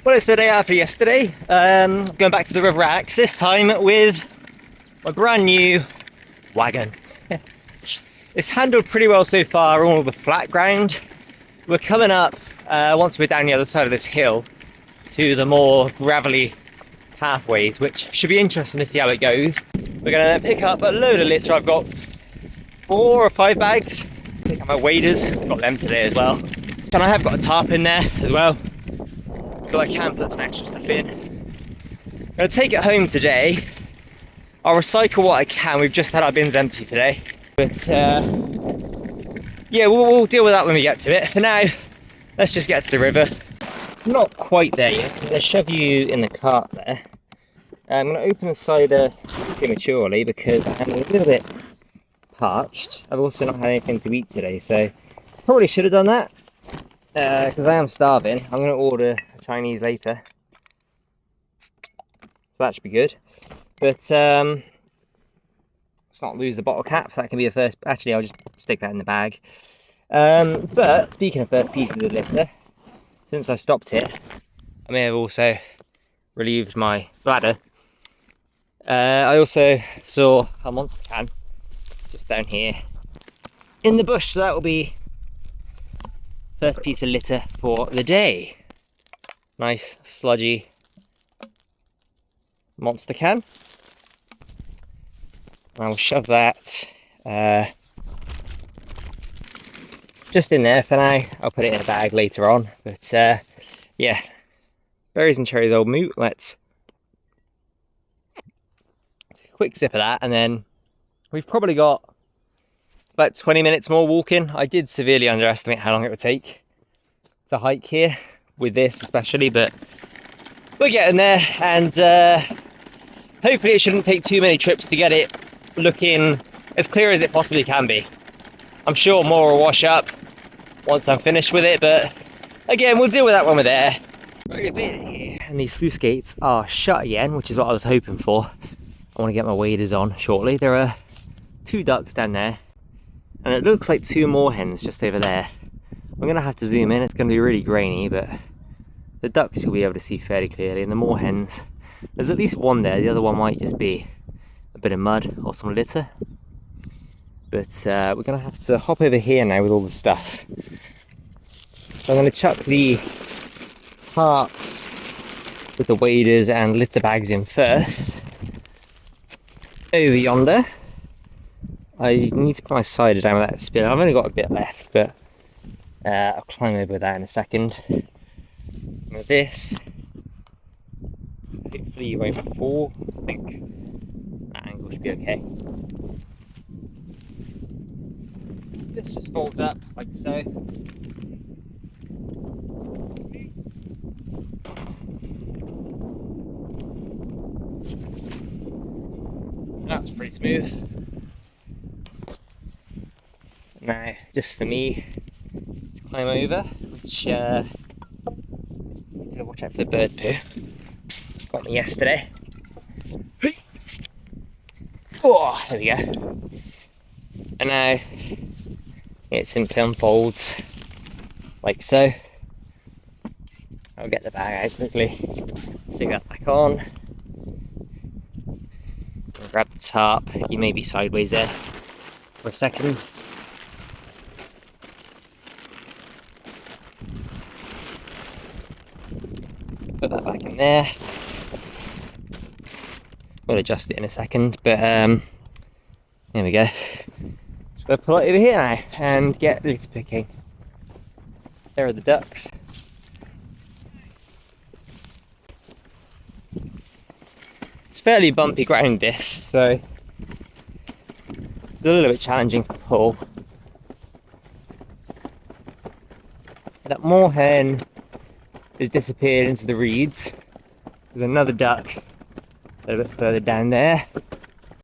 Well, it's the day after yesterday. Going back to the River Axe, this time with my brand new wagon. It's handled pretty well so far on all the flat ground. We're coming up, once we're down the other side of this hill, to the more gravelly pathways, which should be interesting to see how it goes. We're going to pick up a load of litter. I've got 4 or 5 bags. Pick up my waders, got them today as well. And I have got a tarp in there as well, so I can put some extra stuff in. I'm going to take it home today. I'll recycle what I can. We've just had our bins empty today. But yeah, we'll deal with that when we get to it. For now, let's just get to the river. Not quite there yet. I'm going to shove you in the cart there. I'm going to open the cider prematurely because I'm a little bit parched. I've also not had anything to eat today, so probably should have done that because I am starving. I'm going to order a Chinese later, so that should be good. But let's not lose the bottle cap. That can be a first. Actually, I'll just stick that in the bag. But speaking of first pieces of litter, since I stopped it, I may have also relieved my bladder. I also saw a monster can just down here in the bush, so that will be first piece of litter for the day. Nice sludgy monster can. I'll shove that just in there for now. I'll put it in a bag later on, but yeah, berries and cherries old moot. Let's take a quick sip of that, and then we've probably got about 20 minutes more walking. I did severely underestimate how long it would take to hike here, with this especially, but we're getting there, and hopefully it shouldn't take too many trips to get it looking as clear as it possibly can be. I'm sure more will wash up once I'm finished with it, but again, we'll deal with that when we're there. And these sluice gates are shut again, which is what I was hoping for. I want to get my waders on shortly. There are 2 ducks down there, and it looks like 2 moorhens just over there. I'm going to have to zoom in. It's going to be really grainy, but the ducks you'll be able to see fairly clearly, and the moorhens, there's at least one there. The other one might just be a bit of mud or some litter. But we're going to have to hop over here now with all the stuff. So I'm going to chuck the tarp with the waders and litter bags in first. Over yonder. I need to put my cider down with that spin. I've only got a bit left, but I'll climb over that in a second. With this, hopefully you won't fall. I think that angle should be okay. This just folds up like so. That's pretty smooth. Now, just for me to climb over, which need to watch out for the bird poo. Got me yesterday. Oh, there we go. And now it simply unfolds like so. I'll get the bag out quickly, stick that back on. Grab the tarp. You may be sideways there for a second. Put that back in there. We'll adjust it in a second, but there we go. Just gonna pull it over here now and get litter picking. There are the ducks. It's fairly bumpy ground this, so it's a little bit challenging to pull. That moorhen has disappeared into the reeds. There's another duck a little bit further down there.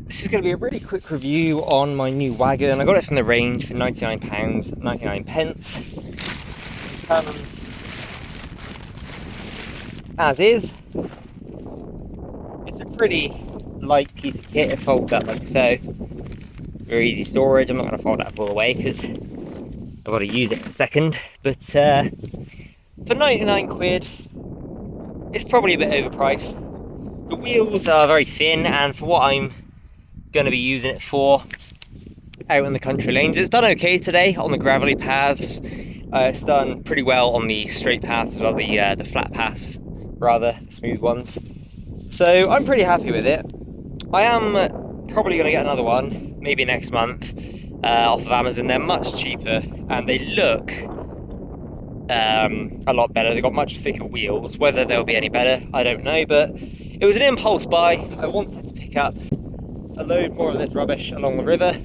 This is going to be a really quick review on my new wagon. I got it from the range for £99, 99 pence. Comes as is. It's a pretty light piece of kit. It folds up like so. Very easy storage. I'm not going to fold that all the way because I've got to use it in a second. But for 99 quid, it's probably a bit overpriced. The wheels are very thin, and for what I'm going to be using it for out in the country lanes, it's done okay today on the gravelly paths. It's done pretty well on the straight paths as well, the flat paths, rather, smooth ones. So I'm pretty happy with it. I am probably going to get another one, maybe next month, off of Amazon. They're much cheaper and they look a lot better. They've got much thicker wheels. Whether they'll be any better, I don't know, but it was an impulse buy. I wanted to pick up a load more of this rubbish along the river.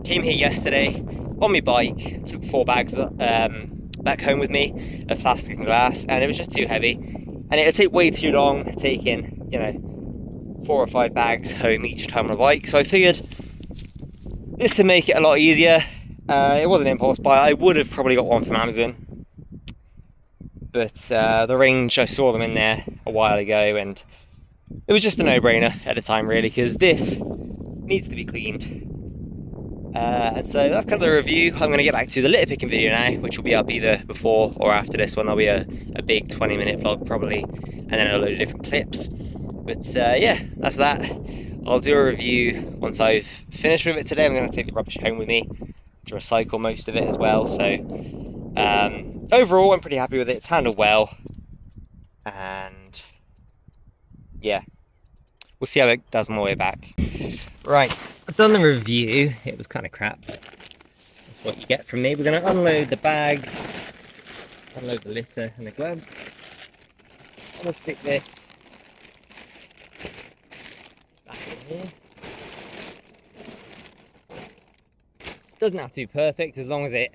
Came here yesterday on my bike, took 4 bags back home with me of plastic and glass, and it was just too heavy, and it would take way too long taking, you know, 4 or 5 bags home each time on a bike. So I figured this would make it a lot easier. It was an impulse buy. I would have probably got one from Amazon, but the range, I saw them in there a while ago, and it was just a no-brainer at the time, really, because this needs to be cleaned. And so that's kind of the review. I'm going to get back to the litter picking video now, which will be up either before or after this one. There'll be a big 20-minute vlog probably, and then a load of different clips. But yeah, that's that. I'll do a review once I've finished with it today. I'm going to take the rubbish home with me to recycle most of it as well. So overall, I'm pretty happy with it. It's handled well, and yeah, we'll see how it does on the way back. Right, I've done the review. It was kind of crap. That's what you get from me. We're going to unload the bags, unload the litter and the gloves. I'm going to stick this back in here. Doesn't have to be perfect as long as it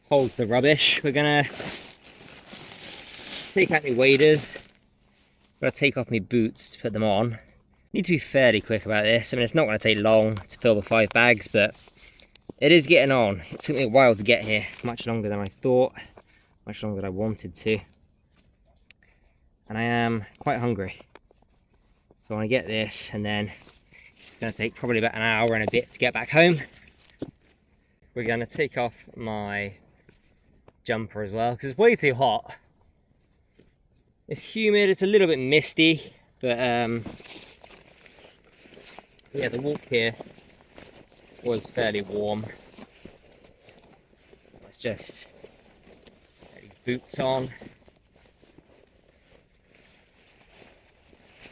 holds the rubbish. We're going to take out my waders. I'm going to take off my boots to put them on. Need to be fairly quick about this. I mean, it's not going to take long to fill the 5 bags, but it is getting on. It took me a while to get here, much longer than I thought, much longer than I wanted to. And I am quite hungry. So I want to get this, and then it's going to take probably about an hour and a bit to get back home. We're going to take off my jumper as well, because it's way too hot. It's humid, it's a little bit misty, but yeah, the walk here was fairly warm. Let's just get these boots on.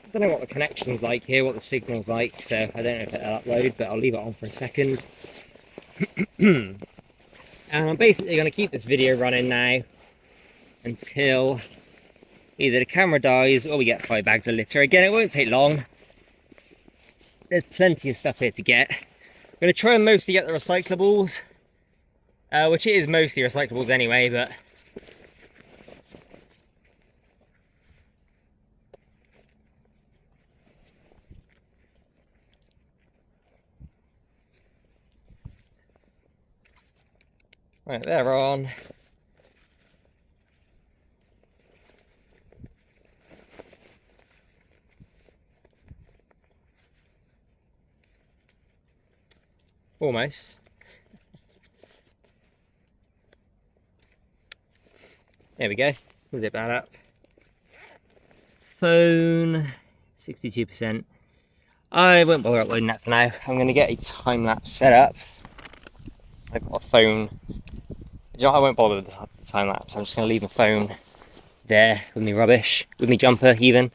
I don't know what the connection's like here, what the signal's like, so I don't know if it'll upload, but I'll leave it on for a second. And I'm basically going to keep this video running now until either the camera dies or we get 5 bags of litter. Again, it won't take long. There's plenty of stuff here to get. I'm going to try and mostly get the recyclables, which it is mostly recyclables anyway, but right, they're on. Almost. There we go. We'll zip that up. Phone, 62%. I won't bother uploading that for now. I'm going to get a time lapse set up. I've got a phone. You know, I won't bother with the time lapse. I'm just going to leave my phone there with me rubbish, with me jumper even.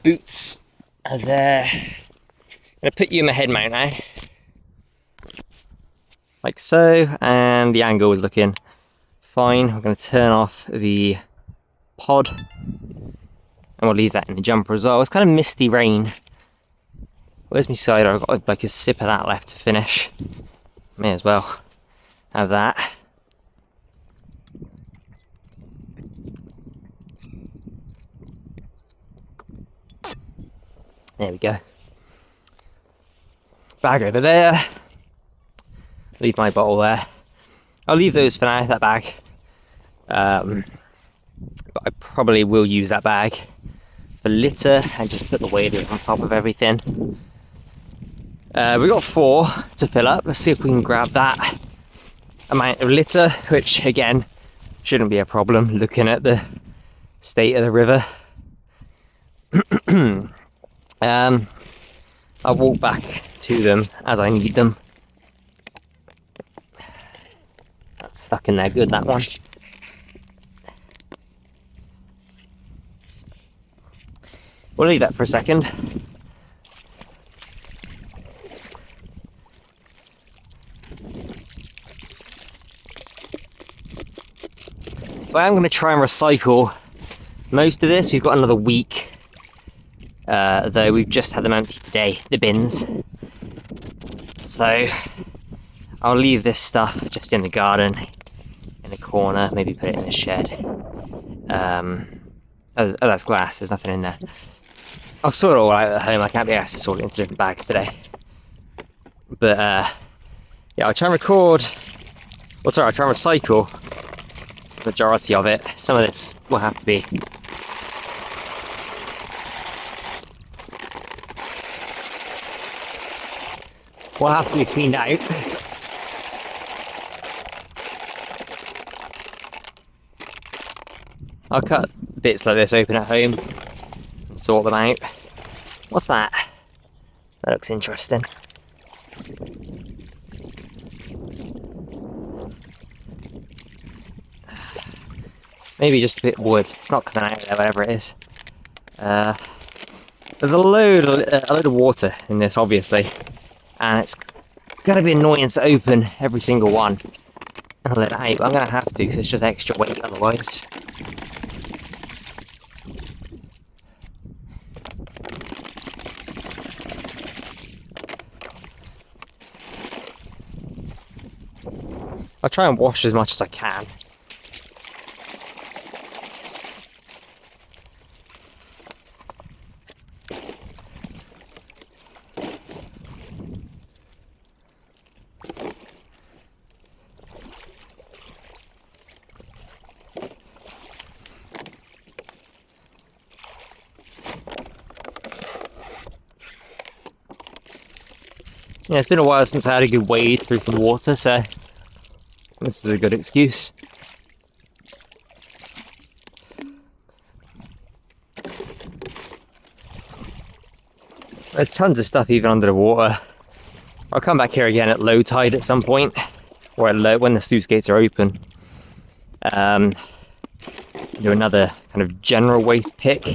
Boots are there. I'm going to put you in my head mount now. Like so, and the angle is looking fine. I'm going to turn off the pod, and we'll leave that in the jumper as well. It's kind of misty rain. Where's my cider? I've got like a sip of that left to finish. May as well have that. There we go. Bag over there. Leave my bottle there. I'll leave those for now, that bag. But I probably will use that bag for litter and just put the waders on top of everything. We've got 4 to fill up. Let's see if we can grab that amount of litter, which again shouldn't be a problem looking at the state of the river. I'll walk back to them as I need them. That's stuck in there good, that one. We'll leave that for a second. But I'm going to try and recycle most of this. We've got another week, though we've just had them empty today, the bins. So I'll leave this stuff just in the garden, in the corner, maybe put it in the shed. Oh, that's glass, there's nothing in there. I'll sort it all out at home. I can't be asked to sort it into different bags today. But yeah, I'll try and record, well sorry, I'll try and recycle the majority of it. Some of this will have to be cleaned out. I'll cut bits like this open at home and sort them out. What's that? That looks interesting. Maybe just a bit of wood. It's not coming out there, whatever it is. There's a load of water in this, obviously, and it's gonna be annoying to open every single one and let it out. But I'm gonna have to, because it's just extra weight otherwise. I'll try and wash as much as I can. Yeah, it's been a while since I had a good wade through some water, so this is a good excuse. There's tons of stuff even under the water. I'll come back here again at low tide at some point, or at low, when the sluice gates are open. Do another kind of general waste pick.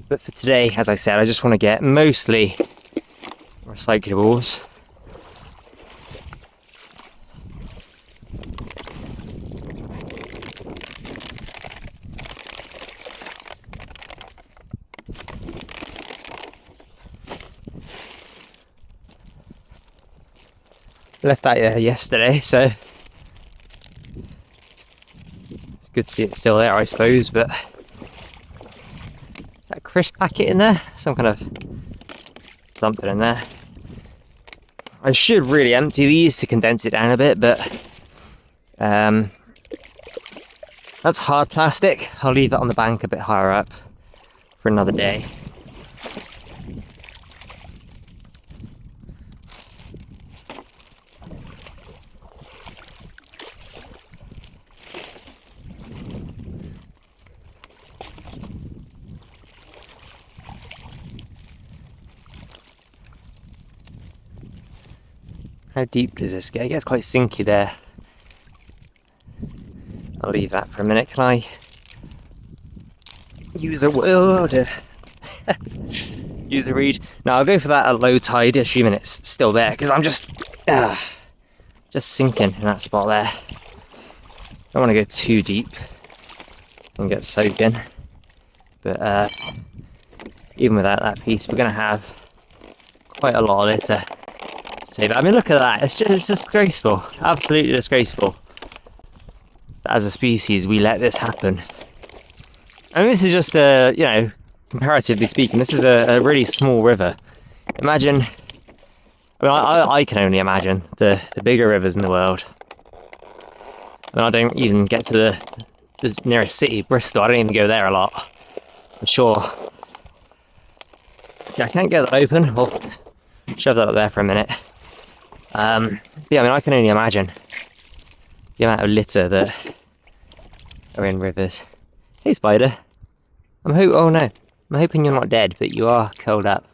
But for today, as I said, I just want to get mostly recyclables. Left that yesterday, so it's good to see it's still there, I suppose. But that crisp packet in there, some kind of something in there. I should really empty these to condense it down a bit, but that's hard plastic. I'll leave that on the bank a bit higher up for another day. How deep does this get? It gets quite sinky there. I'll leave that for a minute. Can I use a use a reed? No, I'll go for that at low tide, assuming it's still there, because I'm just sinking in that spot there. Don't want to go too deep and get soaked in. But even without that piece, we're going to have quite a lot of litter. I mean, look at that, it's disgraceful, absolutely disgraceful that as a species we let this happen. I mean, this is just a, you know, comparatively speaking, this is a really small river. Imagine, I mean, I can only imagine the bigger rivers in the world. I mean, I don't even get to the nearest city, Bristol. I don't even go there a lot, I'm sure. Yeah, I can't get that open. I'll shove that up there for a minute. Yeah, I mean, I can only imagine the amount of litter that are in rivers. Hey, spider. Oh no, I'm hoping you're not dead, but you are curled up.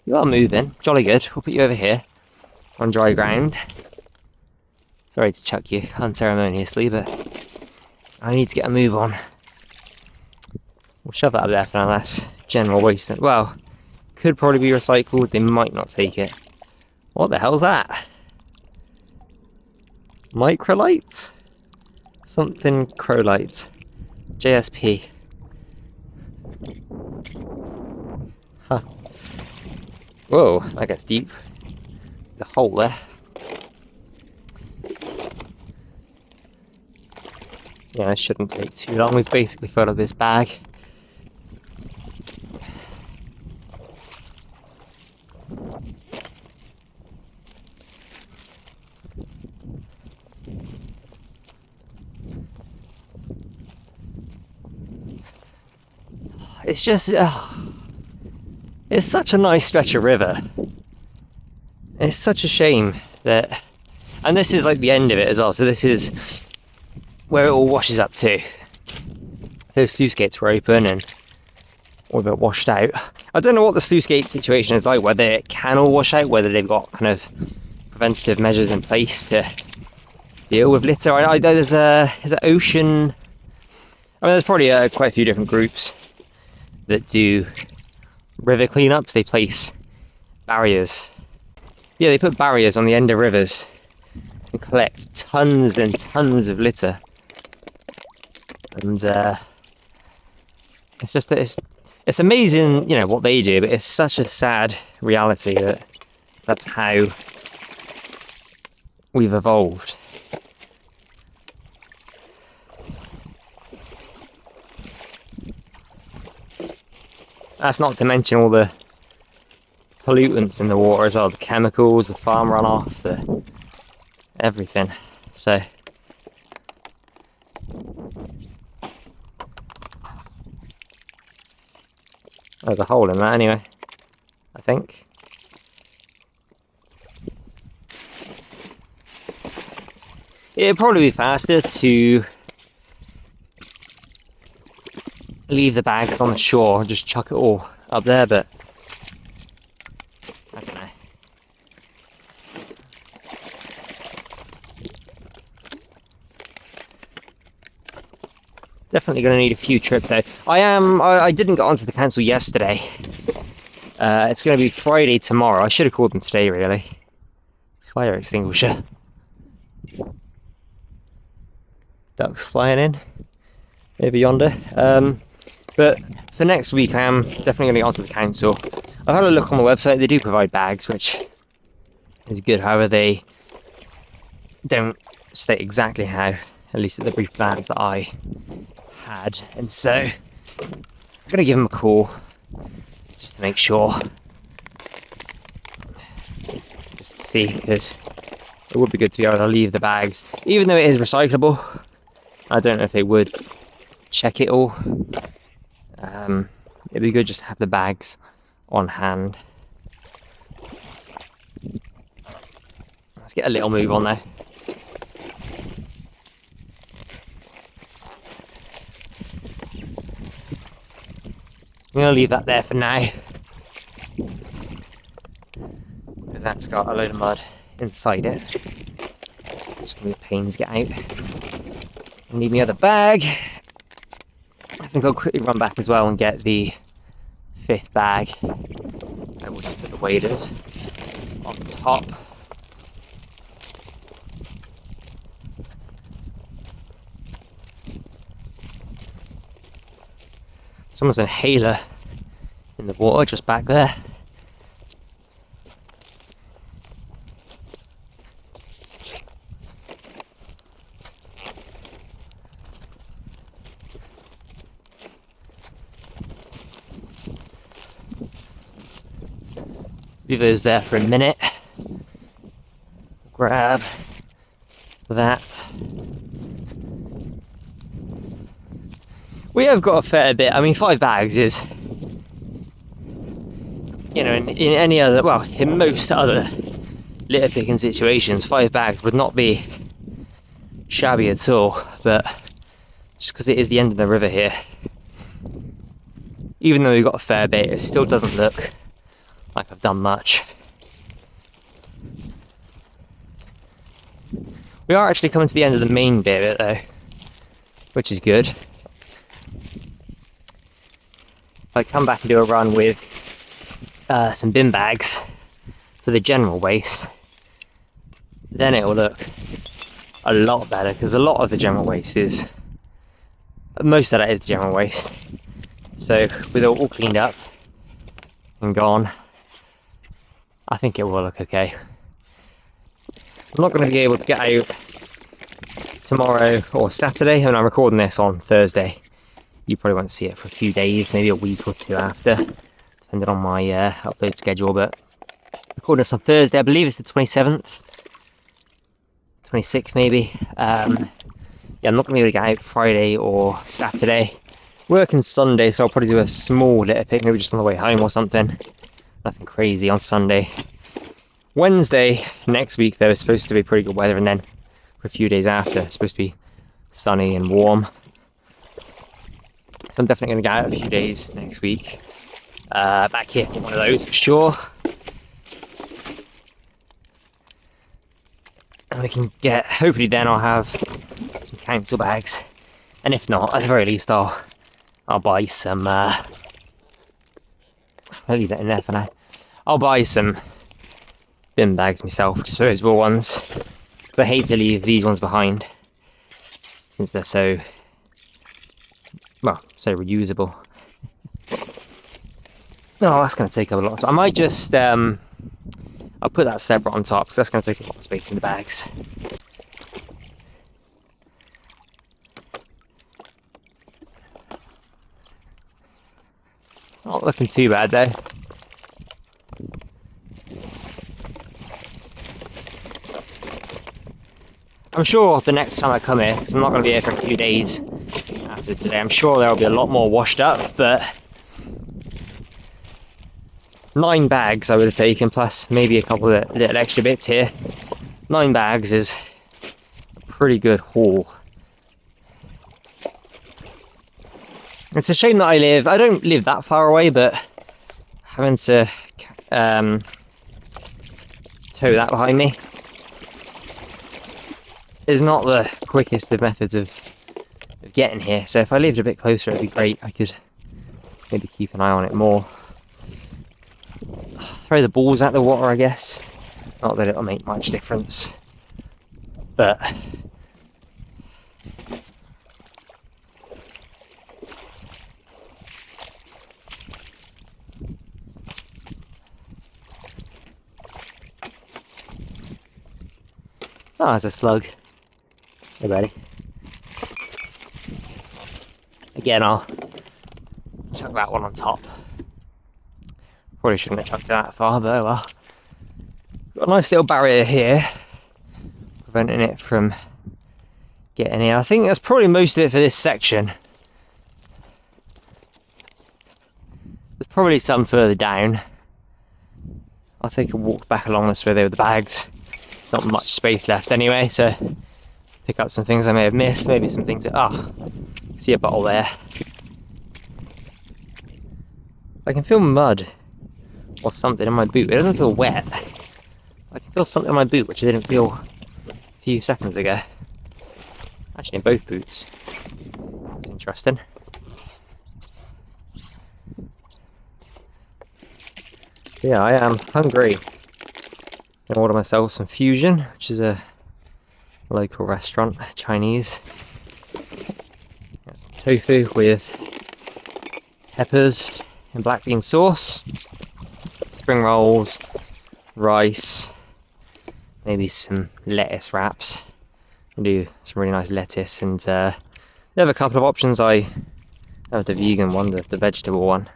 You are moving, jolly good. We'll put you over here on dry ground. Sorry to chuck you unceremoniously, but I need to get a move on. We'll shove that up there for now, that's general waste. Well, could probably be recycled, they might not take it. What the hell's that? Microlite? Something crolite. JSP. Huh. Whoa, that gets deep. There's a hole there. Yeah, it shouldn't take too long. We've basically filled up this bag. It's just, it's such a nice stretch of river. It's such a shame that, and this is like the end of it as well, so this is where it all washes up to. Those sluice gates were open and all of it washed out. I don't know what the sluice gate situation is like, whether it can all wash out, whether they've got kind of preventative measures in place to deal with litter. There's an ocean, I mean there's probably quite a few different groups that do river cleanups. They place barriers. Yeah, they put barriers on the end of rivers and collect tons and tons of litter. And it's just that it's amazing, you know, what they do, but it's such a sad reality that that's how we've evolved. That's not to mention all the pollutants in the water as well, the chemicals, the farm runoff, the everything. So there's a hole in that anyway, I think. It'd probably be faster to leave the bags on the shore and just chuck it all up there, but I don't know. Definitely going to need a few trips out. I didn't get onto the council yesterday. It's going to be Friday tomorrow. I should have called them today, really. Fire extinguisher. Ducks flying in over yonder. But for next week I am definitely going to get onto the council. I've had a look on the website. They do provide bags, which is good. However, they don't state exactly how, at least at the brief plans that I had. And so I'm going to give them a call just to make sure. Just to see, because it would be good to be able to leave the bags. Even though it is recyclable, I don't know if they would check it all. It'd be good just to have the bags on hand. Let's get a little move on there. I'm going to leave that there for now, because that's got a load of mud inside it. Just going to be a pain to get out. I need my other bag. I think I'll quickly run back as well and get the 5th bag. I will just put the waders on top. Someone's inhaler in the water just back there. Leave those there for a minute. Grab that. We have got a fair bit. I mean, 5 bags is, you know, in any other, well, in most other litter picking situations, 5 bags would not be shabby at all. But just because it is the end of the river here, even though we've got a fair bit, it still doesn't look like I've done much. We are actually coming to the end of the main bit of it though, which is good. If I come back and do a run with some bin bags for the general waste, then it will look a lot better, because a lot of the general waste is, most of that is general waste. So with it all cleaned up and gone, I think it will look okay. I'm not going to be able to get out tomorrow or Saturday, and I'm recording this on Thursday. You probably won't see it for a few days, maybe a week or two after, depending on my upload schedule. But recording this on Thursday, I believe it's the 27th, 26th maybe. Yeah, I'm not going to be able to get out Friday or Saturday. Working Sunday, so I'll probably do a small litter pick, maybe just on the way home or something. Nothing crazy on Sunday. Wednesday next week though is supposed to be pretty good weather, and then for a few days after it's supposed to be sunny and warm. So I'm definitely going to get out a few days next week. Back here for one of those for sure. And we can get, hopefully then I'll have some council bags. And if not, at the very least I'll buy some, I'll leave it in there for now. I'll buy some bin bags myself, just disposable ones. Because I hate to leave these ones behind, since they're so, well, so reusable. No, that's going to take up a lot of time. I might just, I'll put that separate on top, because that's going to take a lot of space in the bags. Not looking too bad though. I'm sure the next time I come here, because I'm not going to be here for a few days after today, I'm sure there will be a lot more washed up, but 9 bags I would have taken, plus maybe a couple of little extra bits here. 9 bags is a pretty good haul. It's a shame that I don't live that far away, but having to tow that behind me is not the quickest of methods of getting here. So if I lived a bit closer, it'd be great. I could maybe keep an eye on it more. Throw the balls at the water, I guess. Not that it'll make much difference, but oh, there's a slug. Hey, buddy. Again, I'll chuck that one on top. Probably shouldn't have chucked it that far, but oh well. Got a nice little barrier here, preventing it from getting in. I think that's probably most of it for this section. There's probably some further down. I'll take a walk back along this way there with the bags. Not much space left anyway, so pick up some things I may have missed, maybe some things that, see a bottle there. I can feel mud or something in my boot. It doesn't feel wet. I can feel something in my boot which I didn't feel a few seconds ago. Actually in both boots. That's interesting. Yeah, I am hungry. I ordered myself some fusion, which is a local restaurant, Chinese. Got some tofu with peppers and black bean sauce, spring rolls, rice, maybe some lettuce wraps. I do some really nice lettuce, and they have a couple of options. I have the vegan one, the vegetable one.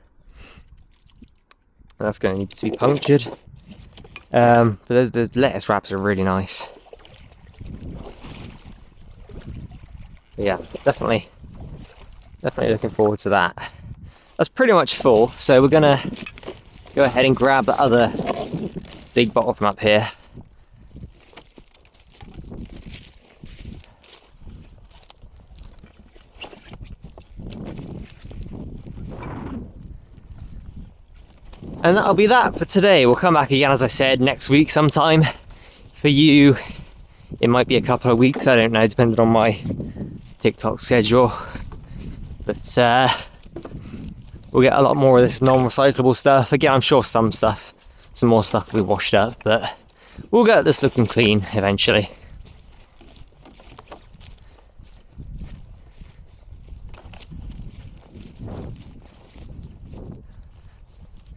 And that's going to need to be punctured. But the lettuce wraps are really nice. But yeah, definitely looking forward to that. That's pretty much full, so we're gonna go ahead and grab the other big bottle from up here. And that'll be that for today. We'll come back again, as I said, next week sometime. For you, it might be a couple of weeks, I don't know, depending on my TikTok schedule. But we'll get a lot more of this non-recyclable stuff. Again, I'm sure some more stuff will be washed up, but we'll get this looking clean eventually.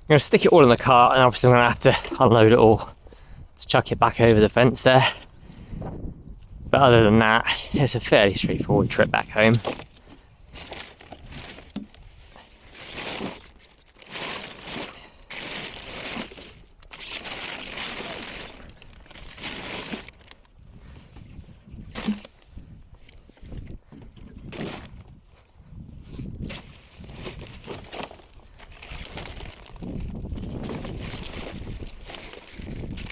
I'm going to stick it all in the cart, and obviously I'm going to have to unload it all to chuck it back over the fence there. But other than that, it's a fairly straightforward trip back home.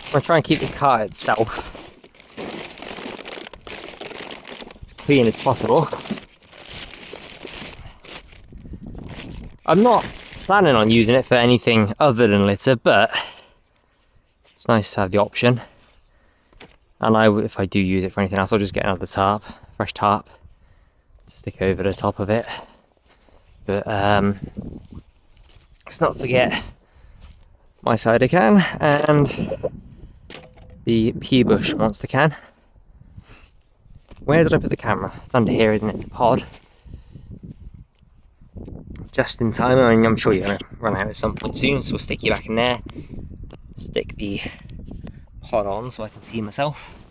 I'm going to try and keep the car itself as clean as possible. I'm not planning on using it for anything other than litter, but it's nice to have the option. And if I do use it for anything else, I'll just get another tarp, fresh tarp, to stick over the top of it. But let's not forget my cider can and the pea bush monster can. Where did I put the camera? It's under here, isn't it? The pod. Just in time. I mean, I'm sure you're going to run out at some point soon, so we'll stick you back in there. Stick the pod on so I can see myself.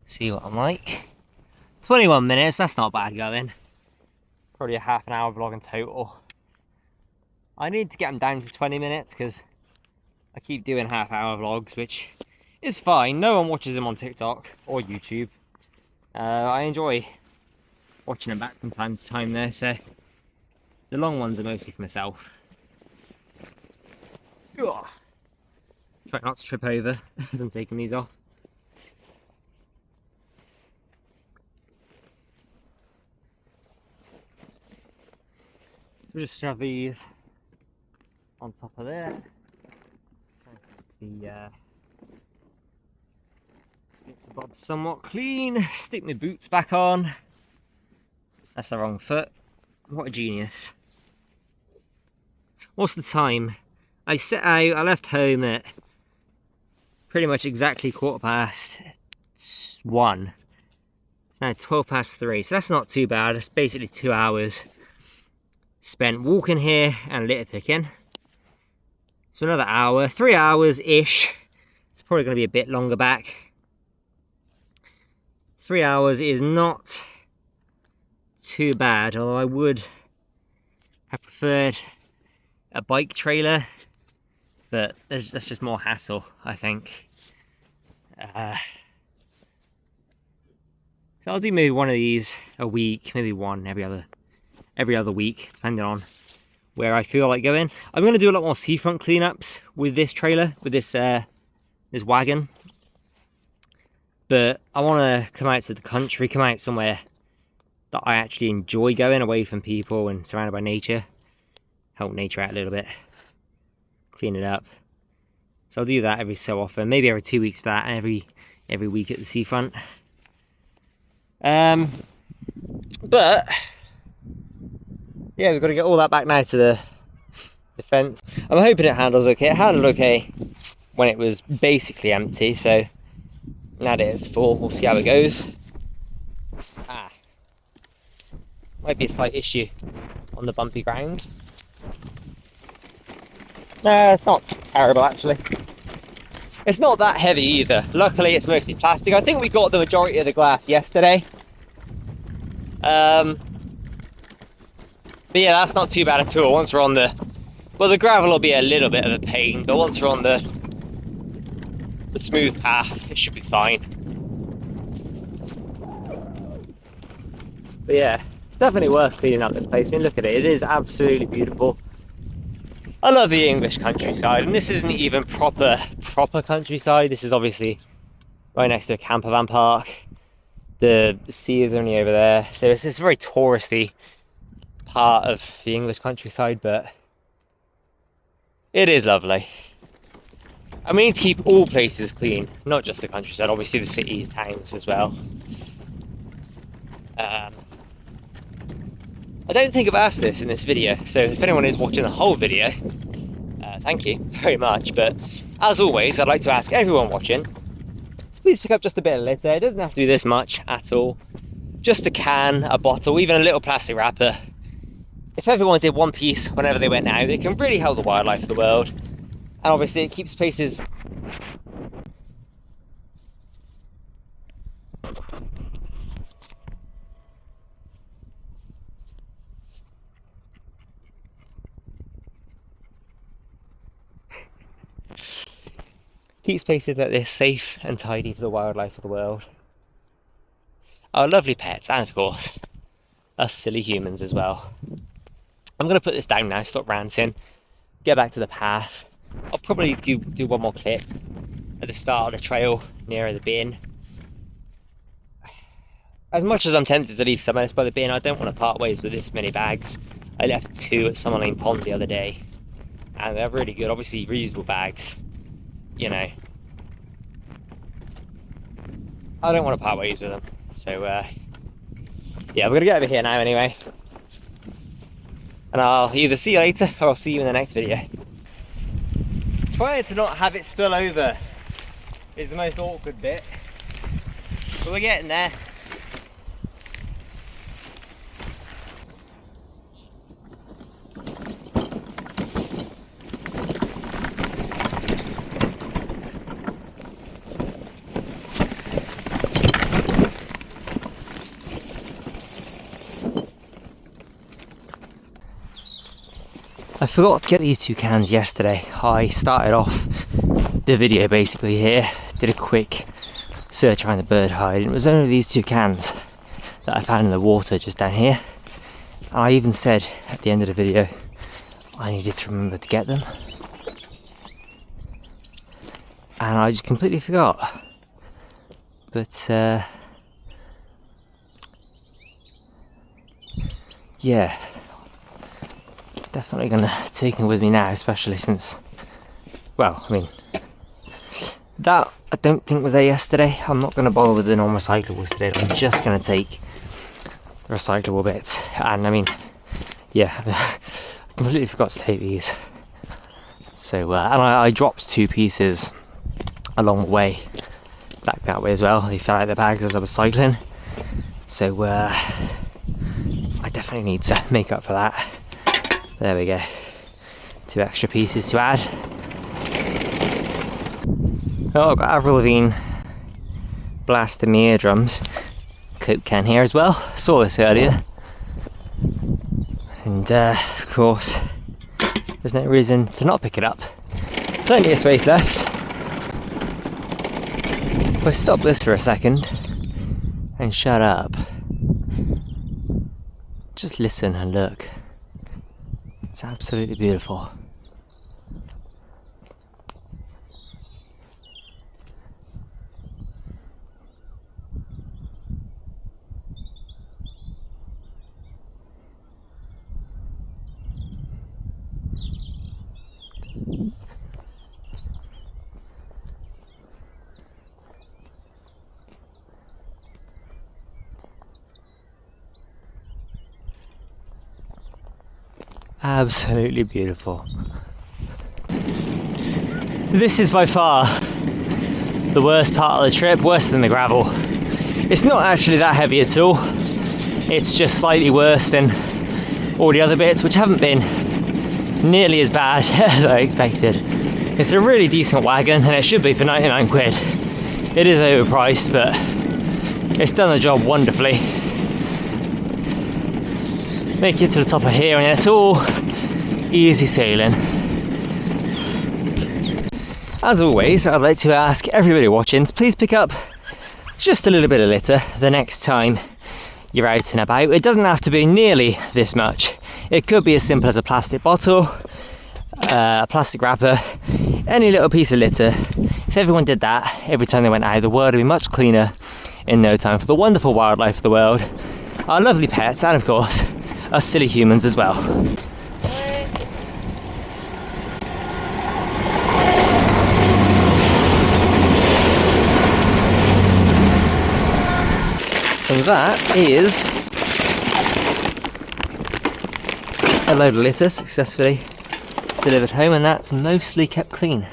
See what I'm like. 21 minutes, that's not bad going. Probably a half an hour vlog in total. I need to get them down to 20 minutes because I keep doing half-hour vlogs, which is fine. No one watches them on TikTok or YouTube. I enjoy watching them back from time to time there, so the long ones are mostly for myself. Ugh. Try not to trip over as I'm taking these off. We'll just shove these on top of there. The bits and bobs somewhat clean. Stick my boots back on. That's the wrong foot. What a genius. What's the time? I set out, I left home at pretty much exactly 1:15. It's now 3:12, so that's not too bad. It's basically 2 hours spent walking here and litter picking. So another hour, 3 hours-ish. It's probably going to be a bit longer back. 3 hours is not too bad, although I would have preferred a bike trailer, but that's just more hassle, I think. So I'll do maybe one of these a week, maybe one every other week, depending on where I feel like going. I'm going to do a lot more seafront cleanups with this trailer, with this this wagon. But I want to come out to the country, come out somewhere that I actually enjoy going, away from people and surrounded by nature. Help nature out a little bit, clean it up. So I'll do that every so often, maybe every 2 weeks for that, and every week at the seafront. But yeah, we've got to get all that back now to the fence. I'm hoping it handles okay. It handled okay when it was basically empty, so now that it's full, we'll see how it goes. Might be a slight issue on the bumpy ground. No, it's not terrible actually. It's not that heavy either. Luckily it's mostly plastic. I think we got the majority of the glass yesterday. But yeah, that's not too bad at all. Once we're on the... Well, the gravel will be a little bit of a pain, but once we're on the smooth path, it should be fine. But yeah, it's definitely worth cleaning up this place. I mean, look at it. It is absolutely beautiful. I love the English countryside, and this isn't even proper countryside. This is obviously right next to a camper van park. The sea is only over there, so it's a very touristy part of the English countryside, but It is lovely. And we need to keep all places clean, not just the countryside, obviously the cities, towns as well. I don't think I've asked this in this video, so if anyone is watching the whole video, thank you very much. But as always, I'd like to ask everyone watching, please pick up just a bit of litter. It doesn't have to be this much at all. Just a can, a bottle, even a little plastic wrapper. If everyone did one piece whenever they went out, it can really help the wildlife of the world. And obviously it keeps places like this safe and tidy for the wildlife of the world. Our lovely pets, and of course, us silly humans as well. I'm going to put this down now, stop ranting, get back to the path. I'll probably do one more clip at the start of the trail nearer the bin. As much as I'm tempted to leave some of this by the bin, I don't want to part ways with this many bags. I left 2 at Summerlane Pond the other day, and they're really good, obviously reusable bags. You know, I don't want to part ways with them. So yeah, we're gonna get over here now anyway, and I'll either see you later or I'll see you in the next video. Trying to not have it spill over is the most awkward bit, but we're getting there. I forgot to get these 2 cans yesterday. I started off the video basically here, did a quick search around the bird hide, and it was only these 2 cans that I found in the water just down here. And I even said at the end of the video I needed to remember to get them, and I just completely forgot. But yeah, definitely gonna take them with me now, especially since, well, I mean, that I don't think was there yesterday. I'm not gonna bother with the non-recyclables today. I'm just gonna take the recyclable bits. And I mean, yeah, I completely forgot to take these. So and I dropped 2 pieces along the way back that way as well. They fell out of the bags as I was cycling, so I definitely need to make up for that. There we go, 2 extra pieces to add. Oh, I've got Avril Lavigne blasting my eardrums. Coke can here as well, saw this earlier. And of course, there's no reason to not pick it up. Plenty of space left. If I stop this for a second and shut up, just listen and look. It's absolutely beautiful. Absolutely beautiful. This is by far the worst part of the trip, worse than the gravel. It's not actually that heavy at all. It's just slightly worse than all the other bits, which haven't been nearly as bad as I expected. It's a really decent wagon, and it should be for 99 quid. It is overpriced, but it's done the job wonderfully. Make it to the top of here and it's all easy sailing. As always, I'd like to ask everybody watching to please pick up just a little bit of litter the next time you're out and about. It doesn't have to be nearly this much. It could be as simple as a plastic bottle, a plastic wrapper, any little piece of litter. If everyone did that every time they went out, the world would be much cleaner in no time for the wonderful wildlife of the world, our lovely pets, and of course us silly humans as well. And that is a load of litter successfully delivered home, and that's mostly kept clean.